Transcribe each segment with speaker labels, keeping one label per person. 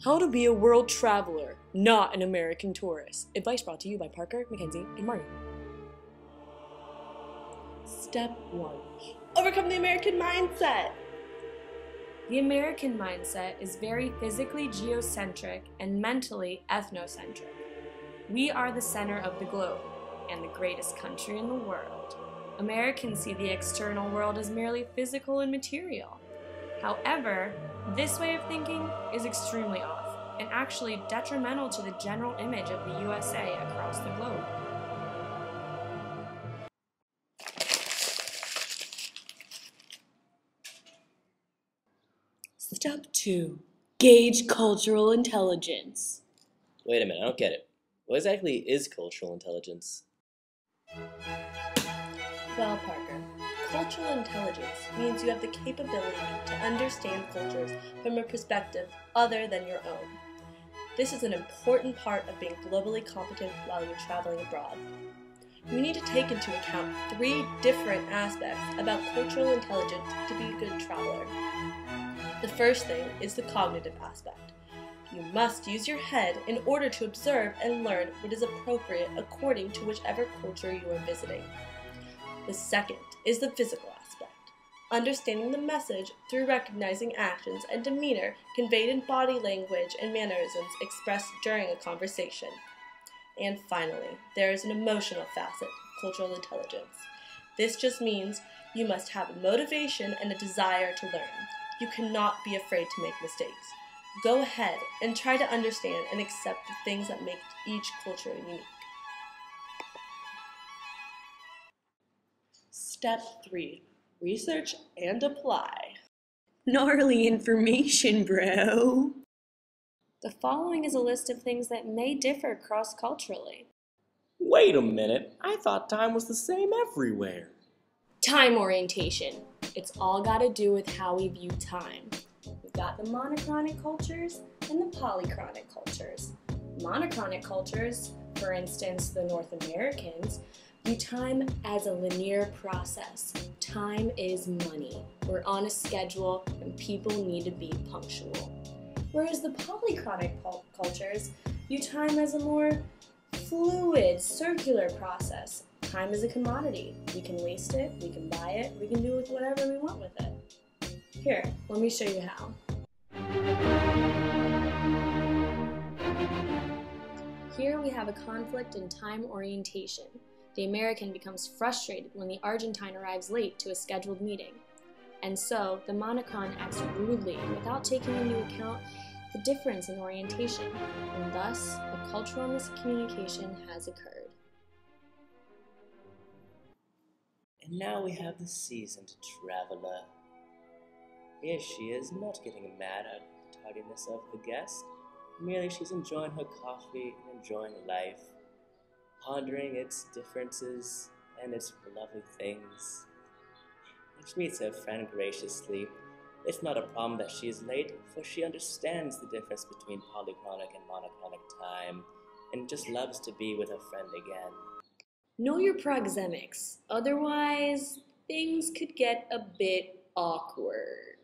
Speaker 1: How to be a world traveler, not an American tourist. Advice brought to you by Parker, Kenzie, and Margo. Step 1. Overcome the American mindset.
Speaker 2: The American mindset is very physically geocentric and mentally ethnocentric. We are the center of the globe and the greatest country in the world. Americans see the external world as merely physical and material. However, this way of thinking is extremely off and actually detrimental to the general image of the USA across the globe.
Speaker 1: Step 2. Gauge cultural intelligence.
Speaker 3: Wait a minute, I don't get it. What exactly is cultural intelligence?
Speaker 1: Well, Parker, cultural intelligence means you have the capability to understand cultures from a perspective other than your own. This is an important part of being globally competent while you're traveling abroad. You need to take into account 3 different aspects about cultural intelligence to be a good traveler. The first thing is the cognitive aspect. You must use your head in order to observe and learn what is appropriate according to whichever culture you are visiting. The second is the physical aspect, understanding the message through recognizing actions and demeanor conveyed in body language and mannerisms expressed during a conversation. And finally, there is an emotional facet of cultural intelligence. This just means you must have a motivation and a desire to learn. You cannot be afraid to make mistakes. Go ahead and try to understand and accept the things that make each culture unique. Step 3. Research and apply. Gnarly information, bro.
Speaker 2: The following is a list of things that may differ cross-culturally.
Speaker 3: Wait a minute, I thought time was the same everywhere.
Speaker 2: Time orientation. It's all got to do with how we view time. We've got the monochronic cultures and the polychronic cultures. Monochronic cultures, for instance the North Americans, view time as a linear process. Time is money. We're on a schedule and people need to be punctual. Whereas the polychronic cultures view time as a more fluid, circular process. Time is a commodity. We can waste it, we can buy it, we can do with whatever we want with it. Here, let me show you how. Here we have a conflict in time orientation. The American becomes frustrated when the Argentine arrives late to a scheduled meeting. And so, the monochron acts rudely without taking into account the difference in orientation, and thus, a cultural miscommunication has occurred.
Speaker 3: And now we have the seasoned traveler. Here she is, not getting mad at the tardiness of her guest. Merely she's enjoying her coffee and enjoying life, pondering its differences and its lovely things. She meets her friend graciously. It's not a problem that she is late, for she understands the difference between polychronic and monochronic time, and just loves to be with her friend again.
Speaker 2: Know your proxemics, otherwise things could get a bit awkward.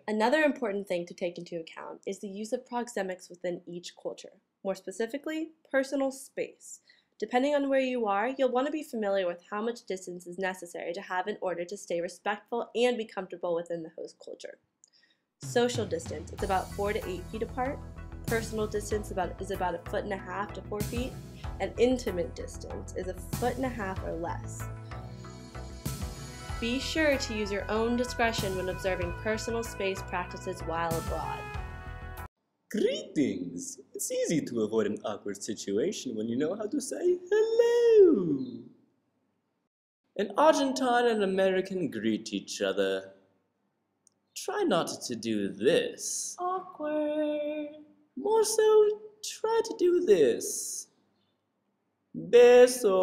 Speaker 1: Another important thing to take into account is the use of proxemics within each culture, more specifically, personal space. Depending on where you are, you'll want to be familiar with how much distance is necessary to have in order to stay respectful and be comfortable within the host culture. Social distance is about 4 to 8 feet apart. Personal distance is about 1.5 to 4 feet, and intimate distance is 1.5 feet or less. Be sure to use your own discretion when observing personal space practices while abroad.
Speaker 3: Greetings! It's easy to avoid an awkward situation when you know how to say hello. An Argentine and American greet each other. Try not to do this.
Speaker 1: Awkward.
Speaker 3: More so, try to do this. Besos.